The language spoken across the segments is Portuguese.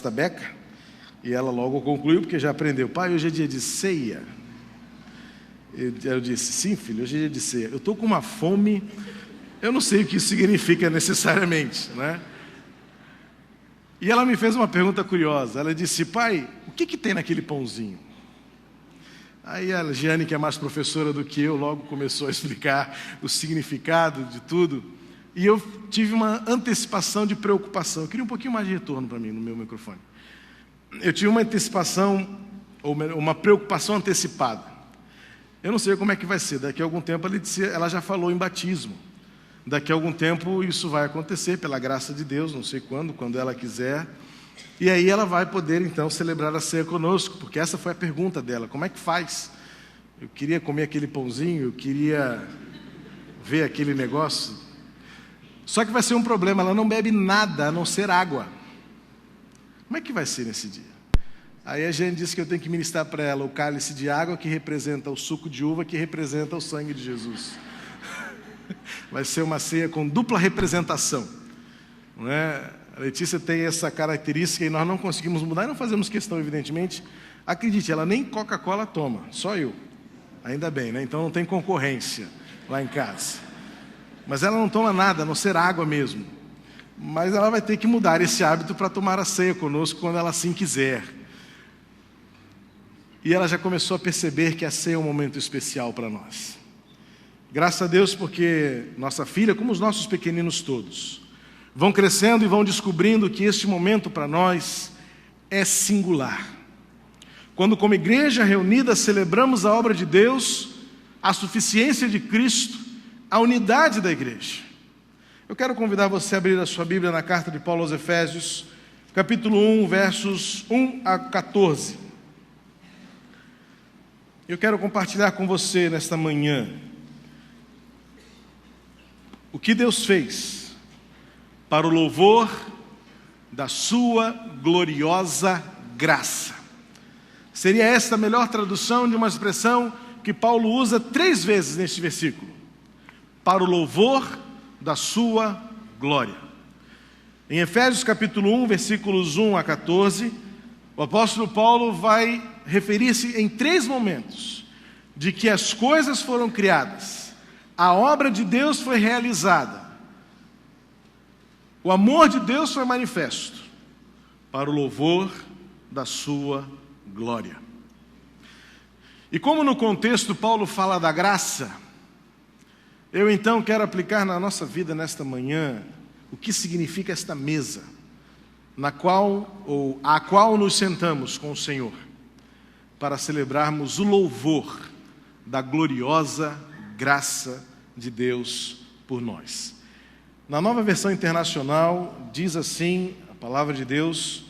esta beca, e ela logo concluiu, porque já aprendeu: pai, hoje é dia de ceia. Eu disse: sim, filho, hoje é dia de ceia. Eu estou com uma fome, eu não sei o que isso significa necessariamente, né? E ela me fez uma pergunta curiosa. Ela disse: pai, o que tem naquele pãozinho? Aí a Giane, que é mais professora do que eu, logo começou a explicar o significado de tudo. E eu tive uma antecipação de preocupação. Eu queria um pouquinho mais de retorno para mim no meu microfone. Eu tive uma antecipação, ou uma preocupação antecipada. Eu não sei como é que vai ser. Daqui a algum tempo ela já falou em batismo. Daqui a algum tempo isso vai acontecer, pela graça de Deus, não sei quando ela quiser. E aí ela vai poder então celebrar a ceia conosco, porque essa foi a pergunta dela: como é que faz? Eu queria comer aquele pãozinho, eu queria ver aquele negócio. Só que vai ser um problema, ela não bebe nada a não ser água. Como é que vai ser nesse dia? Aí a gente disse que eu tenho que ministrar para ela o cálice de água, que representa o suco de uva, que representa o sangue de Jesus. Vai ser uma ceia com dupla representação, não é? A Letícia tem essa característica e nós não conseguimos mudar, e não fazemos questão, evidentemente. Acredite, ela nem Coca-Cola toma, só eu. Ainda bem, né? Então não tem concorrência lá em casa. Mas ela não toma nada, a não ser água mesmo. Mas ela vai ter que mudar esse hábito para tomar a ceia conosco quando ela assim quiser. E ela já começou a perceber que a ceia é um momento especial para nós. Graças a Deus, porque nossa filha, como os nossos pequeninos todos, vão crescendo e vão descobrindo que este momento para nós é singular. Quando, como igreja reunida, celebramos a obra de Deus, a suficiência de Cristo, a unidade da igreja. Eu quero convidar você a abrir a sua Bíblia na carta de Paulo aos Efésios, capítulo 1, versos 1 a 14. Eu quero compartilhar com você nesta manhã o que Deus fez para o louvor da sua gloriosa graça. Seria esta a melhor tradução de uma expressão que Paulo usa 3 vezes neste versículo: para o louvor da sua glória. Em Efésios capítulo 1, versículos 1 a 14, o apóstolo Paulo vai referir-se em 3 momentos de que as coisas foram criadas, a obra de Deus foi realizada, o amor de Deus foi manifesto, para o louvor da sua glória. E como no contexto Paulo fala da graça, eu então quero aplicar na nossa vida nesta manhã o que significa esta mesa, à qual nos sentamos com o Senhor, para celebrarmos o louvor da gloriosa graça de Deus por nós. Na Nova Versão Internacional, diz assim a palavra de Deus,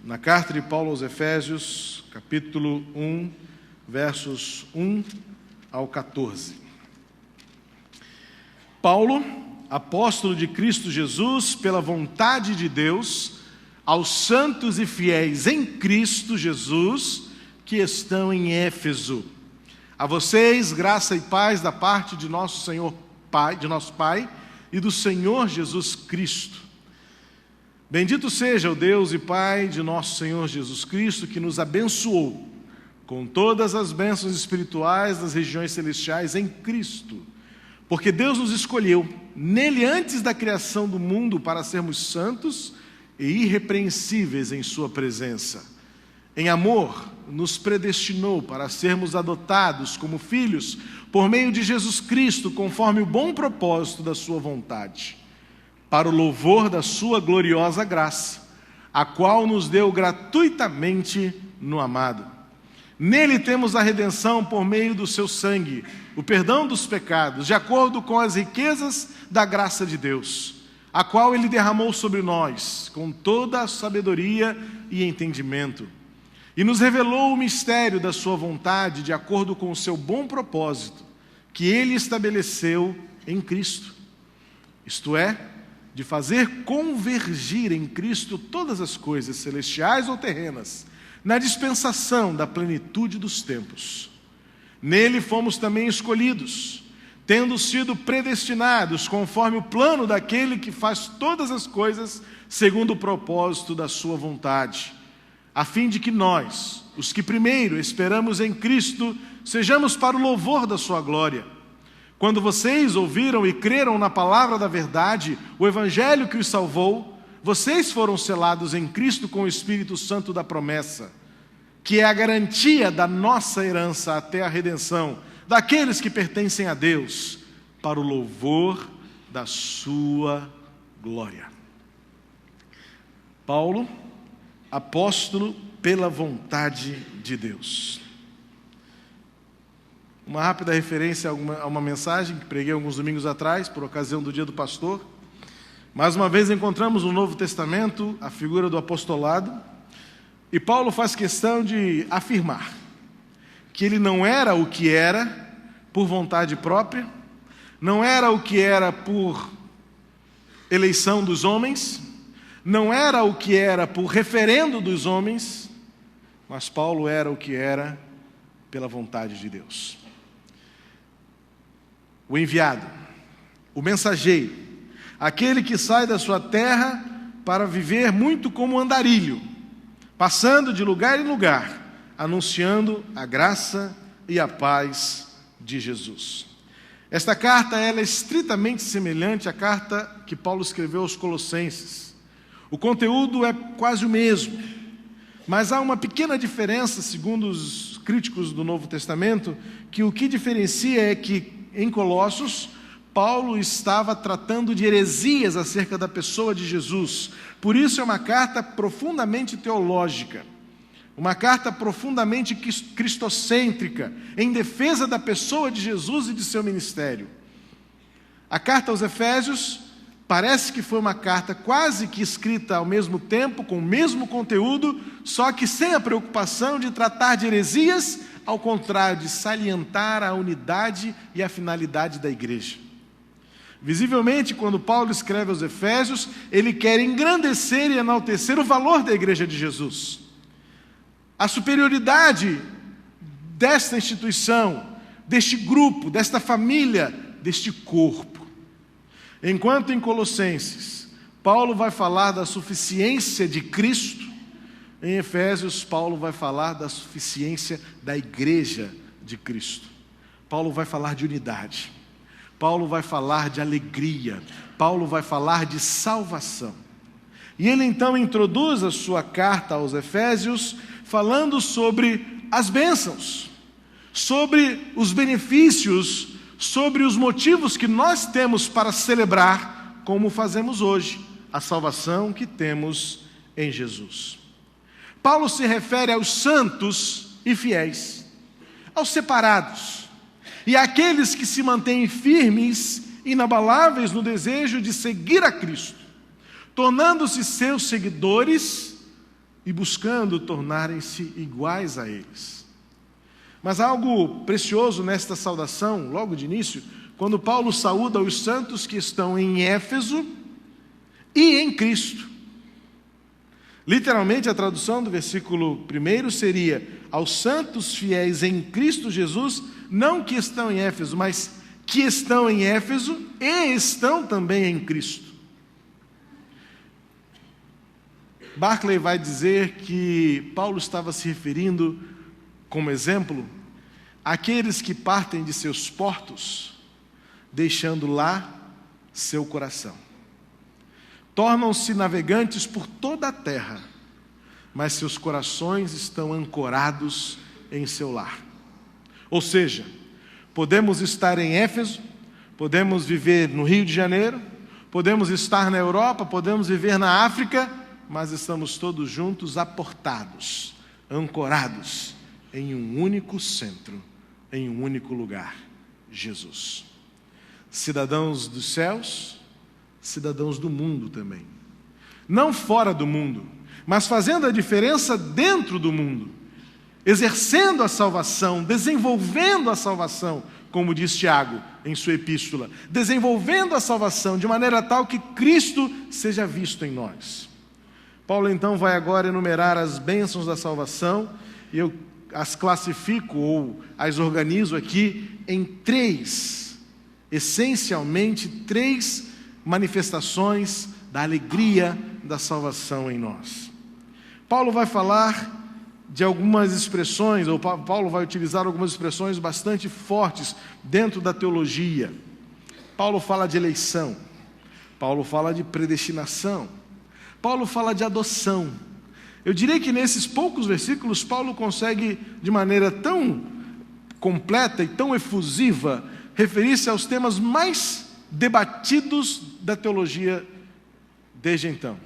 na carta de Paulo aos Efésios, capítulo 1, versos 1 ao 14. Paulo, apóstolo de Cristo Jesus, pela vontade de Deus, aos santos e fiéis em Cristo Jesus, que estão em Éfeso. A vocês, graça e paz da parte de nosso Senhor Pai, de nosso Pai, e do Senhor Jesus Cristo. Bendito seja o Deus e Pai de nosso Senhor Jesus Cristo, que nos abençoou com todas as bênçãos espirituais das regiões celestiais em Cristo, porque Deus nos escolheu nele antes da criação do mundo para sermos santos e irrepreensíveis em sua presença. Em amor, nos predestinou para sermos adotados como filhos por meio de Jesus Cristo, conforme o bom propósito da sua vontade, para o louvor da sua gloriosa graça, a qual nos deu gratuitamente no amado. Nele temos a redenção por meio do seu sangue, o perdão dos pecados, de acordo com as riquezas da graça de Deus, a qual ele derramou sobre nós, com toda a sabedoria e entendimento, e nos revelou o mistério da sua vontade, de acordo com o seu bom propósito, que ele estabeleceu em Cristo. Isto é, de fazer convergir em Cristo todas as coisas, celestiais ou terrenas, na dispensação da plenitude dos tempos. Nele fomos também escolhidos, tendo sido predestinados conforme o plano daquele que faz todas as coisas segundo o propósito da sua vontade, a fim de que nós, os que primeiro esperamos em Cristo, sejamos para o louvor da sua glória. Quando vocês ouviram e creram na palavra da verdade, o evangelho que os salvou, vocês foram selados em Cristo com o Espírito Santo da promessa, que é a garantia da nossa herança até a redenção, daqueles que pertencem a Deus, para o louvor da sua glória. Paulo, apóstolo pela vontade de Deus. Uma rápida referência a uma mensagem que preguei alguns domingos atrás, por ocasião do Dia do Pastor. Mais uma vez encontramos no Novo Testamento a figura do apostolado, e Paulo faz questão de afirmar que ele não era o que era por vontade própria, não era o que era por eleição dos homens, não era o que era por referendo dos homens, mas Paulo era o que era pela vontade de Deus. O enviado, o mensageiro, aquele que sai da sua terra para viver muito como andarilho, passando de lugar em lugar, anunciando a graça e a paz de Jesus. Esta carta ela é estritamente semelhante à carta que Paulo escreveu aos Colossenses. O conteúdo é quase o mesmo, mas há uma pequena diferença, segundo os críticos do Novo Testamento, que o que diferencia é que em Colossos, Paulo estava tratando de heresias acerca da pessoa de Jesus. Por isso é uma carta profundamente teológica, uma carta profundamente cristocêntrica, em defesa da pessoa de Jesus e de seu ministério. A carta aos Efésios parece que foi uma carta quase que escrita ao mesmo tempo, com o mesmo conteúdo, só que sem a preocupação de tratar de heresias, ao contrário, de salientar a unidade e a finalidade da igreja. Visivelmente, quando Paulo escreve aos Efésios, ele quer engrandecer e enaltecer o valor da igreja de Jesus. A superioridade desta instituição, deste grupo, desta família, deste corpo. Enquanto em Colossenses, Paulo vai falar da suficiência de Cristo, em Efésios, Paulo vai falar da suficiência da igreja de Cristo. Paulo vai falar de unidade. Paulo vai falar de alegria. Paulo vai falar de salvação. E ele então introduz a sua carta aos Efésios falando sobre as bênçãos, sobre os benefícios, sobre os motivos que nós temos para celebrar, como fazemos hoje, a salvação que temos em Jesus. Paulo se refere aos santos e fiéis, aos separados, e àqueles que se mantêm firmes, inabaláveis no desejo de seguir a Cristo, tornando-se seus seguidores e buscando tornarem-se iguais a eles. Mas há algo precioso nesta saudação, logo de início, quando Paulo saúda os santos que estão em Éfeso e em Cristo. Literalmente, a tradução do versículo 1 seria: aos santos fiéis em Cristo Jesus, não que estão em Éfeso, mas que estão em Éfeso e estão também em Cristo. Barclay vai dizer que Paulo estava se referindo, como exemplo, àqueles que partem de seus portos, deixando lá seu coração. Tornam-se navegantes por toda a terra, mas seus corações estão ancorados em seu lar. Ou seja, podemos estar em Éfeso, podemos viver no Rio de Janeiro, podemos estar na Europa, podemos viver na África, mas estamos todos juntos aportados, ancorados em um único centro, em um único lugar, Jesus. Cidadãos dos céus, cidadãos do mundo também. Não fora do mundo, mas fazendo a diferença dentro do mundo, exercendo a salvação, desenvolvendo a salvação, como diz Tiago em sua epístola, desenvolvendo a salvação de maneira tal que Cristo seja visto em nós. Paulo então vai agora enumerar as bênçãos da salvação, e eu as classifico ou as organizo aqui em três essencialmente 3 manifestações da alegria da salvação em nós. Paulo vai falar de algumas expressões, ou Paulo vai utilizar algumas expressões bastante fortes dentro da teologia. Paulo fala de eleição, Paulo fala de predestinação, Paulo fala de adoção. Eu diria que nesses poucos versículos, Paulo consegue, de maneira tão completa e tão efusiva, referir-se aos temas mais debatidos da teologia desde então: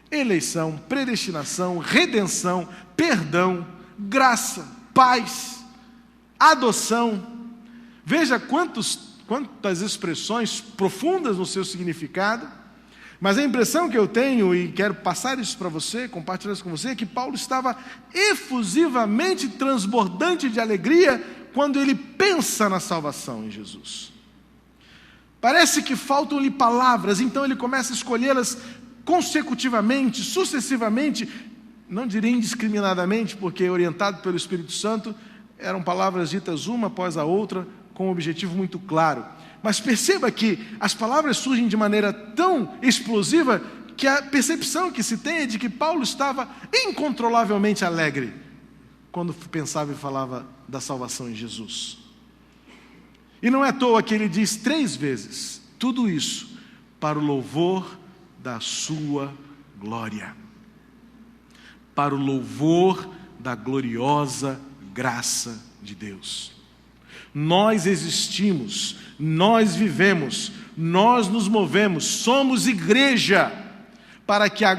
eleição, predestinação, redenção, perdão, graça, paz, adoção. Veja quantas expressões profundas no seu significado, mas a impressão que eu tenho, e quero passar isso para você, compartilhar isso com você, é que Paulo estava efusivamente transbordante de alegria quando ele pensa na salvação em Jesus. Parece que faltam-lhe palavras, então ele começa a escolhê-las consecutivamente, sucessivamente, não direi indiscriminadamente, porque orientado pelo Espírito Santo, eram palavras ditas uma após a outra, com um objetivo muito claro. Mas perceba que as palavras surgem de maneira tão explosiva que a percepção que se tem é de que Paulo estava incontrolavelmente alegre quando pensava e falava da salvação em Jesus. E não é à toa que ele diz 3 vezes, tudo isso para o louvor da sua glória, para o louvor da gloriosa graça de Deus. Nós existimos, nós vivemos, nós nos movemos, somos igreja, para que a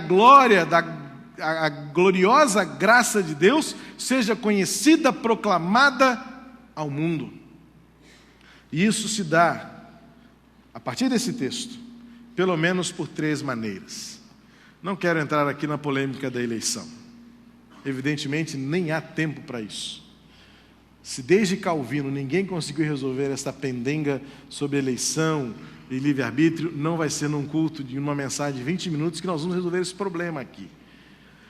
gloriosa graça de Deus seja conhecida, proclamada ao mundo. E isso se dá, a partir desse texto, pelo menos por 3 maneiras. Não quero entrar aqui na polêmica da eleição. Evidentemente, nem há tempo para isso. Se desde Calvino ninguém conseguiu resolver esta pendenga sobre eleição e livre-arbítrio, não vai ser num culto de uma mensagem de 20 minutos que nós vamos resolver esse problema aqui.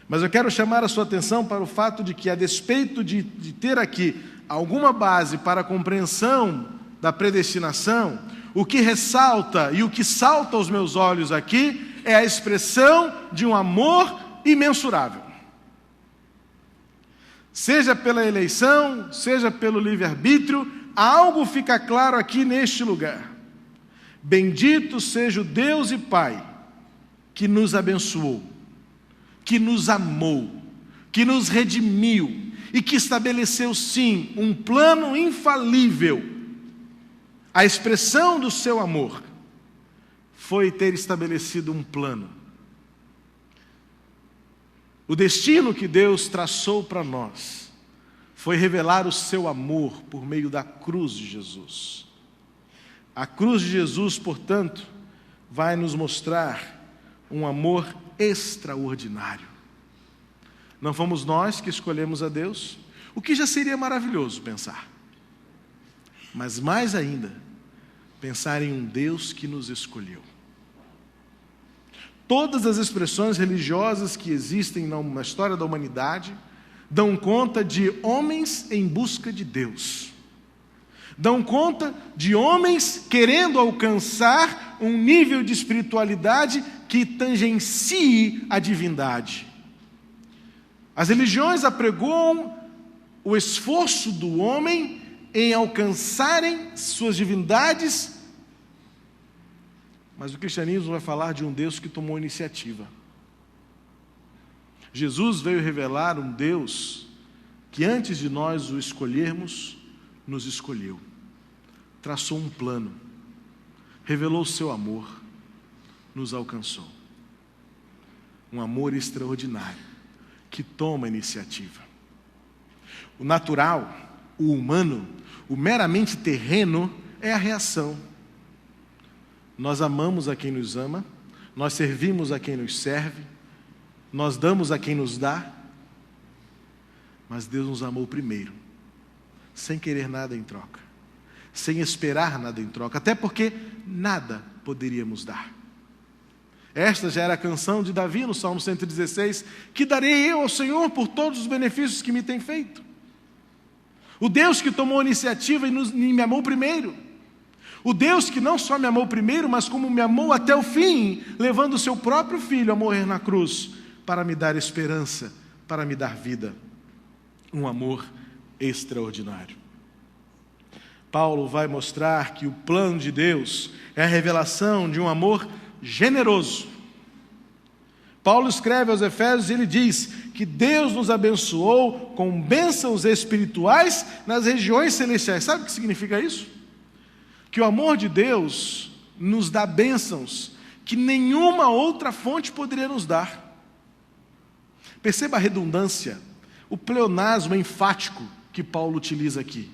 Mas eu quero chamar a sua atenção para o fato de que, a despeito de ter aqui alguma base para a compreensão da predestinação, o que ressalta e o que salta aos meus olhos aqui é a expressão de um amor imensurável. Seja pela eleição, seja pelo livre-arbítrio, algo fica claro aqui neste lugar. Bendito seja o Deus e Pai que nos abençoou, que nos amou, que nos redimiu e que estabeleceu, sim, um plano infalível. A expressão do seu amor foi ter estabelecido um plano. O destino que Deus traçou para nós foi revelar o seu amor por meio da cruz de Jesus. A cruz de Jesus, portanto, vai nos mostrar um amor extraordinário. Não fomos nós que escolhemos a Deus, o que já seria maravilhoso pensar. Mas mais ainda, pensar em um Deus que nos escolheu. Todas as expressões religiosas que existem na história da humanidade dão conta de homens em busca de Deus. Dão conta de homens querendo alcançar um nível de espiritualidade que tangencie a divindade. As religiões apregoam o esforço do homem em alcançarem suas divindades, mas o cristianismo vai falar de um Deus que tomou iniciativa. Jesus veio revelar um Deus que, antes de nós o escolhermos, nos escolheu, traçou um plano, revelou o seu amor, nos alcançou. Um amor extraordinário, que toma iniciativa. O natural, o humano, o meramente terreno é a reação. Nós amamos a quem nos ama, nós servimos a quem nos serve, nós damos a quem nos dá, mas Deus nos amou primeiro, sem querer nada em troca, sem esperar nada em troca, até porque nada poderíamos dar. Esta já era a canção de Davi no Salmo 116, que darei eu ao Senhor por todos os benefícios que me tem feito. O Deus que tomou a iniciativa e me amou primeiro. O Deus que não só me amou primeiro, mas como me amou até o fim, levando o seu próprio filho a morrer na cruz, para me dar esperança, para me dar vida. Um amor extraordinário. Paulo vai mostrar que o plano de Deus é a revelação de um amor generoso. Paulo escreve aos Efésios e ele diz que Deus nos abençoou com bênçãos espirituais nas regiões celestiais. Sabe o que significa isso? Que o amor de Deus nos dá bênçãos que nenhuma outra fonte poderia nos dar. Perceba a redundância, o pleonasmo enfático que Paulo utiliza aqui.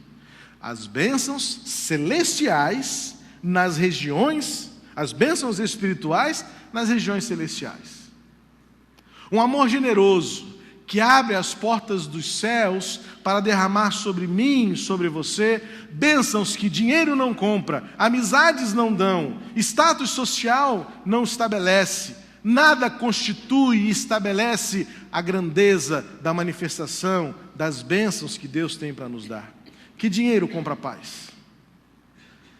As bênçãos celestiais nas regiões, as bênçãos espirituais nas regiões celestiais. Um amor generoso que abre as portas dos céus para derramar sobre mim, sobre você, bênçãos que dinheiro não compra, amizades não dão, status social não estabelece, nada constitui e estabelece a grandeza da manifestação das bênçãos que Deus tem para nos dar. Que dinheiro compra paz?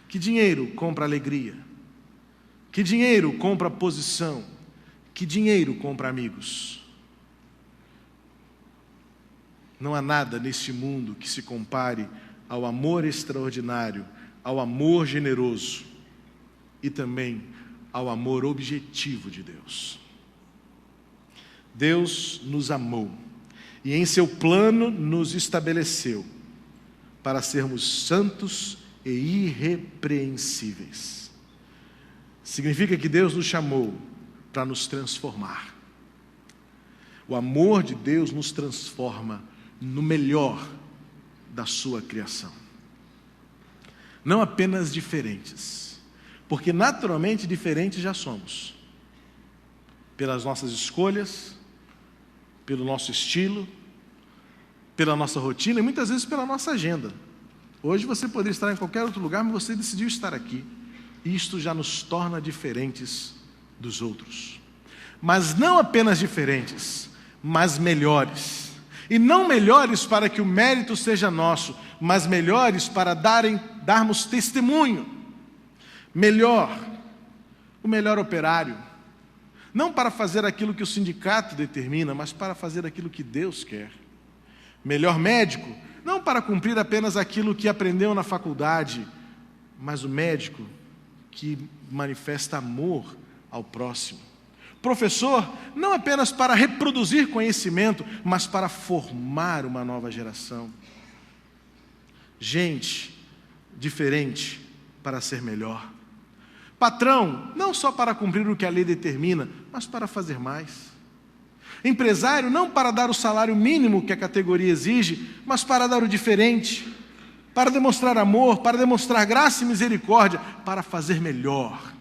Que dinheiro compra alegria? Que dinheiro compra posição? Que dinheiro compra amigos? Não há nada neste mundo que se compare ao amor extraordinário, ao amor generoso e também ao amor objetivo de Deus. Deus nos amou e em seu plano nos estabeleceu para sermos santos e irrepreensíveis. Significa que Deus nos chamou para nos transformar. O amor de Deus nos transforma no melhor da sua criação. Não apenas diferentes, porque naturalmente diferentes já somos. Pelas nossas escolhas, pelo nosso estilo, pela nossa rotina e muitas vezes pela nossa agenda. Hoje você poderia estar em qualquer outro lugar, mas você decidiu estar aqui. E isto já nos torna diferentes dos outros. Mas não apenas diferentes, mas melhores. E não melhores para que o mérito seja nosso, mas melhores para darmos testemunho. Melhor, o melhor operário. Não para fazer aquilo que o sindicato determina, mas para fazer aquilo que Deus quer. Melhor médico, não para cumprir apenas aquilo que aprendeu na faculdade, mas o médico que manifesta amor ao próximo. Professor, não apenas para reproduzir conhecimento, mas para formar uma nova geração. Gente diferente para ser melhor. Patrão, não só para cumprir o que a lei determina, mas para fazer mais. Empresário, não para dar o salário mínimo que a categoria exige, mas para dar o diferente, para demonstrar amor, para demonstrar graça e misericórdia, para fazer melhor.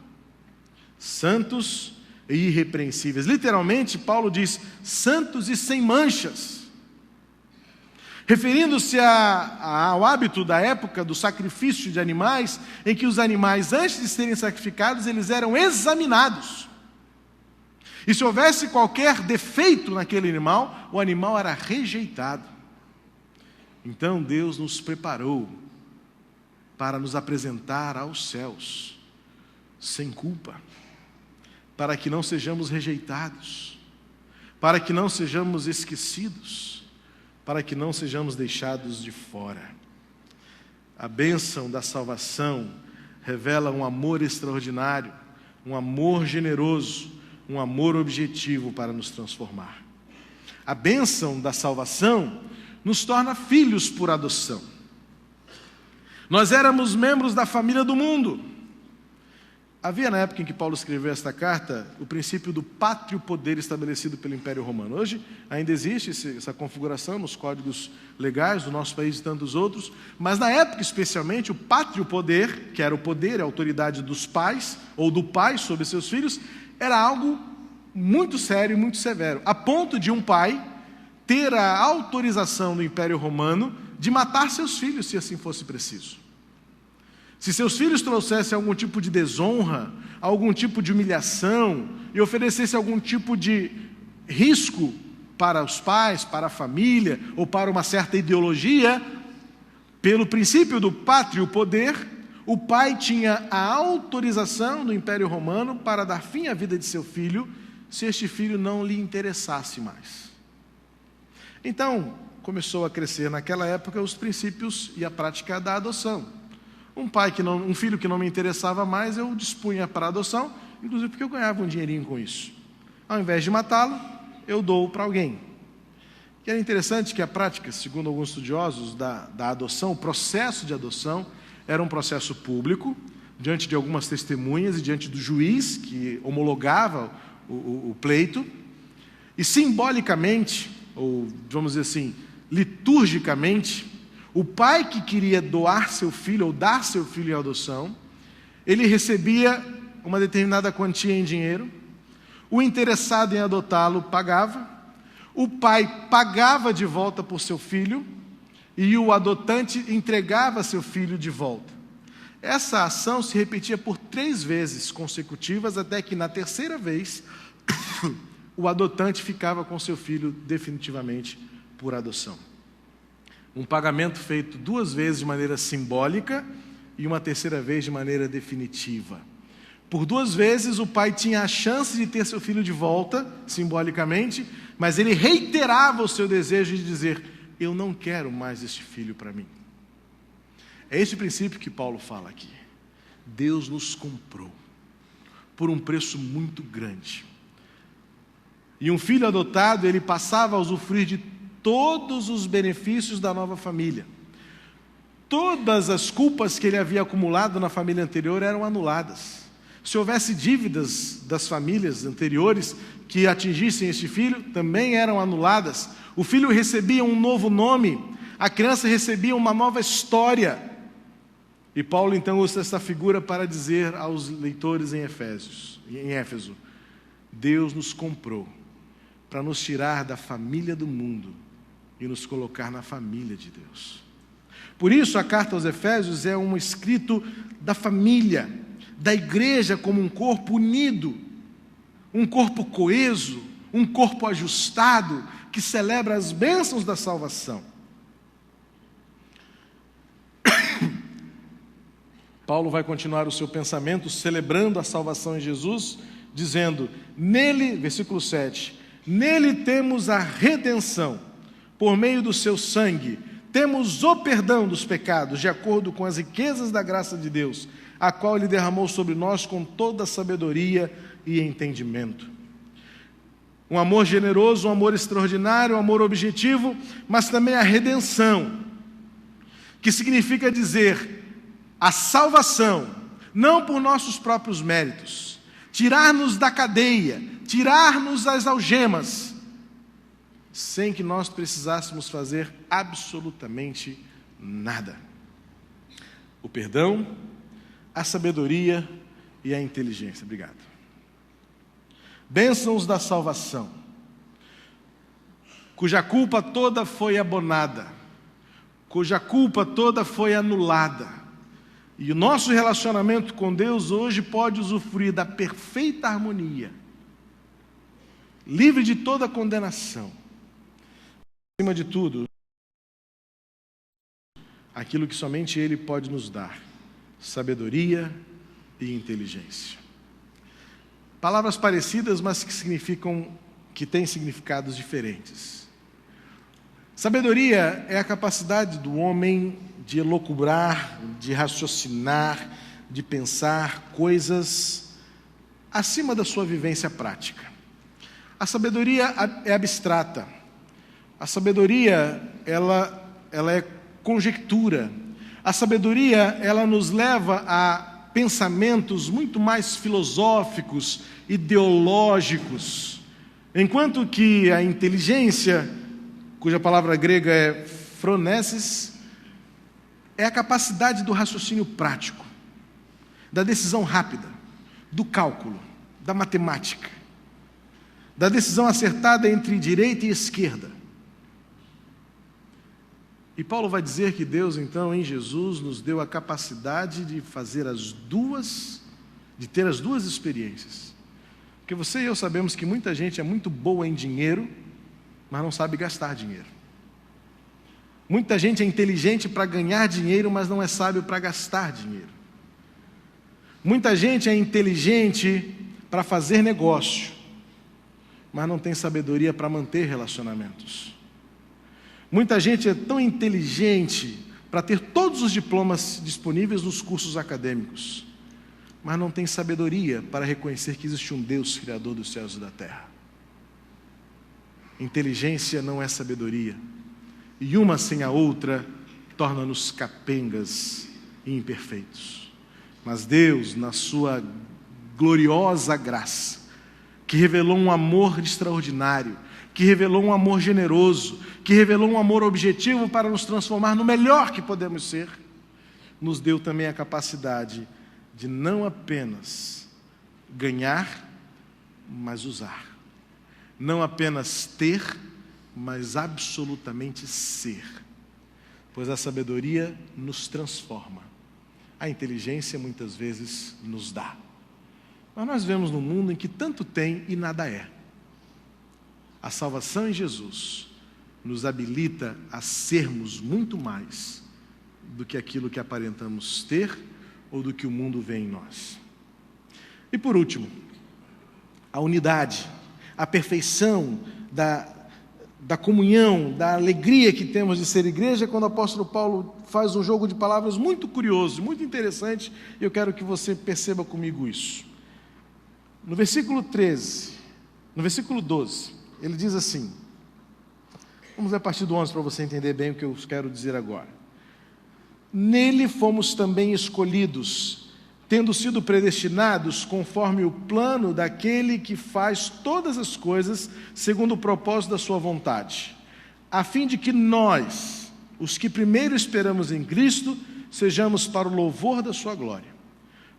Santos e irrepreensíveis. Literalmente, Paulo diz, santos e sem manchas. Referindo-se ao hábito da época do sacrifício de animais, em que os animais, antes de serem sacrificados, eles eram examinados. E se houvesse qualquer defeito naquele animal, o animal era rejeitado. Então Deus nos preparou para nos apresentar aos céus, sem culpa, para que não sejamos rejeitados, para que não sejamos esquecidos, para que não sejamos deixados de fora. A bênção da salvação revela um amor extraordinário, um amor generoso, um amor objetivo para nos transformar. A bênção da salvação nos torna filhos por adoção. Nós éramos membros da família do mundo. Havia na época em que Paulo escreveu esta carta o princípio do pátrio poder estabelecido pelo Império Romano. Hoje ainda existe essa configuração nos códigos legais do nosso país e tantos outros, mas na época especialmente o pátrio poder, que era o poder e a autoridade dos pais, ou do pai sobre seus filhos, era algo muito sério e muito severo, a ponto de um pai ter a autorização do Império Romano de matar seus filhos, se assim fosse preciso. Se seus filhos trouxessem algum tipo de desonra, algum tipo de humilhação, e oferecessem algum tipo de risco para os pais, para a família, ou para uma certa ideologia, pelo princípio do pátrio poder, o pai tinha a autorização do Império Romano para dar fim à vida de seu filho, se este filho não lhe interessasse mais. Então, começou a crescer naquela época os princípios e a prática da adoção. Um filho que não me interessava mais, eu dispunha para adoção, inclusive porque eu ganhava um dinheirinho com isso. Ao invés de matá-lo, eu dou para alguém. E era interessante que a prática, segundo alguns estudiosos da adoção, o processo de adoção era um processo público, diante de algumas testemunhas e diante do juiz que homologava o pleito, e simbolicamente, ou vamos dizer assim, liturgicamente, o pai que queria doar seu filho ou dar seu filho em adoção, ele recebia uma determinada quantia em dinheiro, o interessado em adotá-lo pagava, o pai pagava de volta por seu filho e o adotante entregava seu filho de volta. Essa ação se repetia por 3 vezes consecutivas, até que na terceira vez o adotante ficava com seu filho definitivamente por adoção. Um pagamento feito 2 vezes de maneira simbólica e uma terceira vez de maneira definitiva. Por 2 vezes o pai tinha a chance de ter seu filho de volta, simbolicamente, mas ele reiterava o seu desejo de dizer: eu não quero mais este filho para mim. É esse princípio que Paulo fala aqui. Deus nos comprou por um preço muito grande. E um filho adotado, ele passava a usufruir de todos os benefícios da nova família. Todas as culpas que ele havia acumulado na família anterior eram anuladas. Se houvesse dívidas das famílias anteriores que atingissem este filho, também eram anuladas. O filho recebia um novo nome, a criança recebia uma nova história. E Paulo então usa essa figura para dizer aos leitores em Éfeso: Deus nos comprou para nos tirar da família do mundo e nos colocar na família de Deus. Por isso, a carta aos Efésios é um escrito da família, da igreja como um corpo unido, um corpo coeso, um corpo ajustado, que celebra as bênçãos da salvação. Paulo vai continuar o seu pensamento celebrando a salvação em Jesus, dizendo: nele, versículo 7, nele temos a redenção, por meio do seu sangue, temos o perdão dos pecados, de acordo com as riquezas da graça de Deus, a qual Ele derramou sobre nós com toda sabedoria e entendimento. Um amor generoso, um amor extraordinário, um amor objetivo, mas também a redenção, que significa dizer a salvação, não por nossos próprios méritos, tirar-nos da cadeia, tirar-nos das algemas, sem que nós precisássemos fazer absolutamente nada. O perdão, a sabedoria e a inteligência. Obrigado. Bênçãos da salvação, cuja culpa toda foi abonada, cuja culpa toda foi anulada. E o nosso relacionamento com Deus hoje pode usufruir da perfeita harmonia, livre de toda condenação. Acima de tudo, aquilo que somente Ele pode nos dar: sabedoria e inteligência. Palavras parecidas, mas que têm significados diferentes. Sabedoria é a capacidade do homem de elocubrar, de raciocinar, de pensar coisas acima da sua vivência prática. A sabedoria é abstrata. A sabedoria, ela é conjectura. A sabedoria, ela nos leva a pensamentos muito mais filosóficos, ideológicos, enquanto que a inteligência, cuja palavra grega é phronesis, é a capacidade do raciocínio prático, da decisão rápida, do cálculo, da matemática, da decisão acertada entre direita e esquerda. E Paulo vai dizer que Deus, então, em Jesus, nos deu a capacidade de fazer de ter as duas experiências. Porque você e eu sabemos que muita gente é muito boa em dinheiro, mas não sabe gastar dinheiro. Muita gente é inteligente para ganhar dinheiro, mas não é sábio para gastar dinheiro. Muita gente é inteligente para fazer negócio, mas não tem sabedoria para manter relacionamentos. Muita gente é tão inteligente para ter todos os diplomas disponíveis nos cursos acadêmicos, mas não tem sabedoria para reconhecer que existe um Deus criador dos céus e da terra. Inteligência não é sabedoria, e uma sem a outra torna-nos capengas e imperfeitos. Mas Deus, na sua gloriosa graça, que revelou um amor extraordinário, que revelou um amor generoso, que revelou um amor objetivo para nos transformar no melhor que podemos ser, nos deu também a capacidade de não apenas ganhar, mas usar. Não apenas ter, mas absolutamente ser. Pois a sabedoria nos transforma. A inteligência muitas vezes nos dá. Mas nós vivemos num mundo em que tanto tem e nada é. A salvação em Jesus nos habilita a sermos muito mais do que aquilo que aparentamos ter ou do que o mundo vê em nós. E por último, a unidade, a perfeição da comunhão, da alegria que temos de ser igreja, quando o apóstolo Paulo faz um jogo de palavras muito curioso, muito interessante, e eu quero que você perceba comigo isso. No versículo 12, ele diz assim, vamos ler a partir do 11 para você entender bem o que eu quero dizer agora. Nele fomos também escolhidos, tendo sido predestinados conforme o plano daquele que faz todas as coisas segundo o propósito da sua vontade, a fim de que nós, os que primeiro esperamos em Cristo, sejamos para o louvor da sua glória.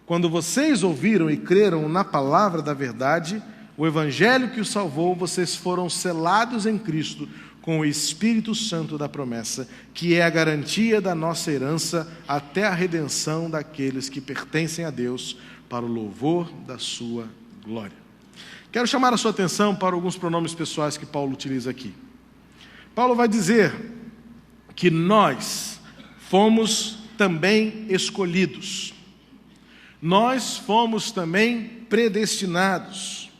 Quando vocês ouviram e creram na palavra da verdade, o evangelho que os salvou, vocês foram selados em Cristo com o Espírito Santo da promessa, que é a garantia da nossa herança até a redenção daqueles que pertencem a Deus, para o louvor da sua glória. Quero chamar a sua atenção para alguns pronomes pessoais que Paulo utiliza aqui. Paulo vai dizer que nós fomos também escolhidos. Nós fomos também predestinados,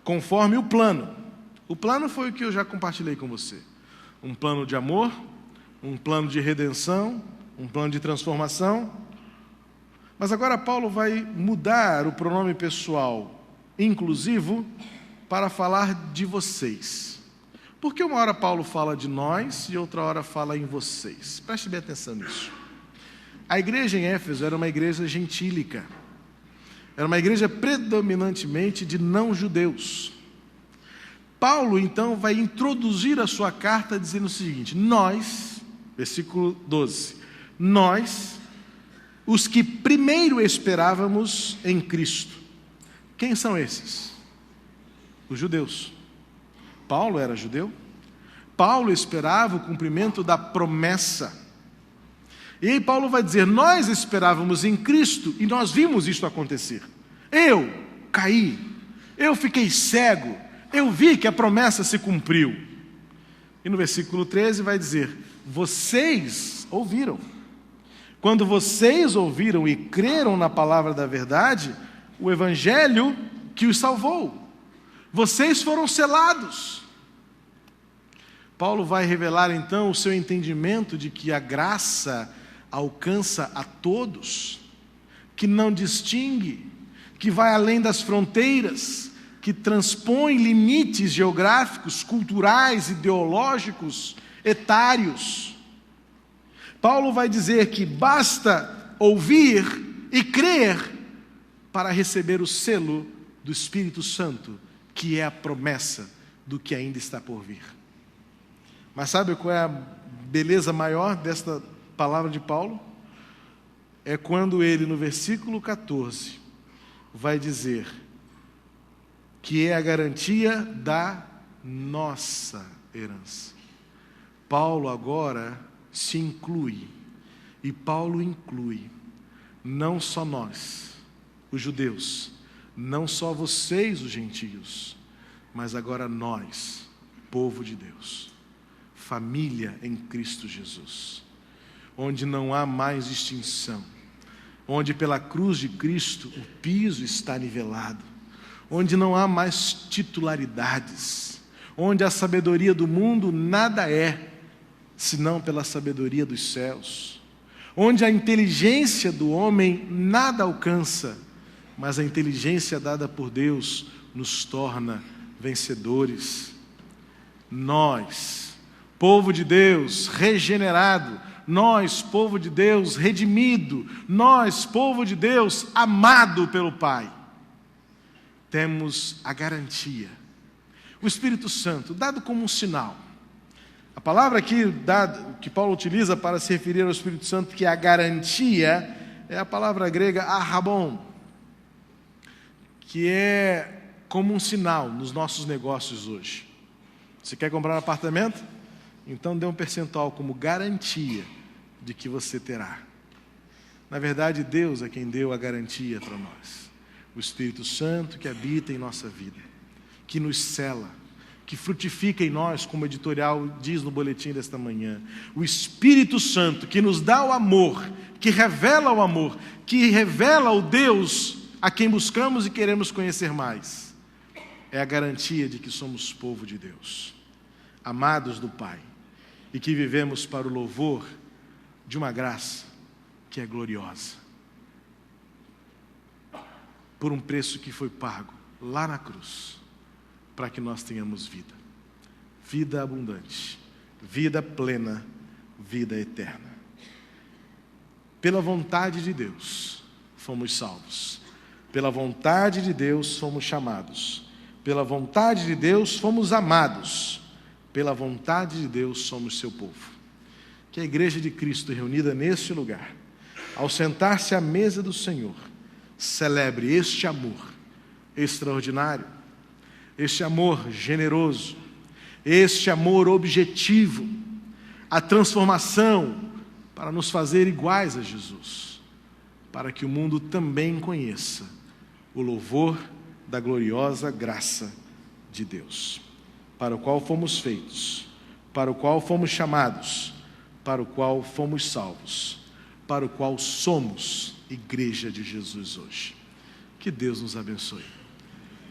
conforme o plano. O plano foi o que eu já compartilhei com você. Um plano de amor, um plano de redenção, um plano de transformação. Mas agora Paulo vai mudar o pronome pessoal inclusivo para falar de vocês. Porque uma hora Paulo fala de nós e outra hora fala em vocês. Preste bem atenção nisso. A igreja em Éfeso era uma igreja gentílica. Era uma igreja predominantemente de não-judeus. Paulo, então, vai introduzir a sua carta dizendo o seguinte: nós, versículo 12, nós, os que primeiro esperávamos em Cristo. Quem são esses? Os judeus. Paulo era judeu. Paulo esperava o cumprimento da promessa. E aí Paulo vai dizer, nós esperávamos em Cristo e nós vimos isto acontecer. Eu caí, eu fiquei cego, eu vi que a promessa se cumpriu. E no versículo 13 vai dizer, vocês ouviram. Quando vocês ouviram e creram na palavra da verdade, o evangelho que os salvou. Vocês foram selados. Paulo vai revelar então o seu entendimento de que a graça alcança a todos, que não distingue, que vai além das fronteiras, que transpõe limites geográficos, culturais, ideológicos, etários. Paulo vai dizer que basta ouvir e crer para receber o selo do Espírito Santo, que é a promessa do que ainda está por vir. Mas sabe qual é a beleza maior desta palavra de Paulo? É quando ele, no versículo 14, vai dizer que é a garantia da nossa herança. Paulo agora se inclui, e Paulo inclui não só nós, os judeus, não só vocês, os gentios, mas agora nós, povo de Deus, família em Cristo Jesus, onde não há mais distinção, onde pela cruz de Cristo o piso está nivelado, onde não há mais titularidades, onde a sabedoria do mundo nada é, senão pela sabedoria dos céus, onde a inteligência do homem nada alcança, mas a inteligência dada por Deus nos torna vencedores. Nós, povo de Deus regenerado, nós, povo de Deus redimido, nós, povo de Deus amado pelo Pai, temos a garantia. O Espírito Santo, dado como um sinal. A palavra aqui que Paulo utiliza para se referir ao Espírito Santo, que é a garantia, é a palavra grega arrabon, que é como um sinal nos nossos negócios hoje. Você quer comprar um apartamento? Então dê um percentual como garantia de que você terá. Na verdade, Deus é quem deu a garantia para nós. O Espírito Santo que habita em nossa vida, que nos sela, que frutifica em nós, como o editorial diz no boletim desta manhã. O Espírito Santo que nos dá o amor, que revela o amor, que revela o Deus a quem buscamos e queremos conhecer mais. É a garantia de que somos povo de Deus, amados do Pai, e que vivemos para o louvor de uma graça que é gloriosa, por um preço que foi pago lá na cruz, para que nós tenhamos vida, vida abundante, vida plena, vida eterna. Pela vontade de Deus fomos salvos, pela vontade de Deus fomos chamados, pela vontade de Deus fomos amados, pela vontade de Deus somos seu povo. Que a Igreja de Cristo reunida neste lugar, ao sentar-se à mesa do Senhor, celebre este amor extraordinário, este amor generoso, este amor objetivo, a transformação para nos fazer iguais a Jesus, para que o mundo também conheça o louvor da gloriosa graça de Deus, para o qual fomos feitos, para o qual fomos chamados, para o qual fomos salvos, para o qual somos Igreja de Jesus hoje. Que Deus nos abençoe,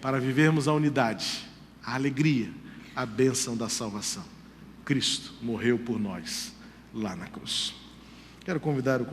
para vivermos a unidade, a alegria, a bênção da salvação. Cristo morreu por nós lá na cruz. Quero convidar o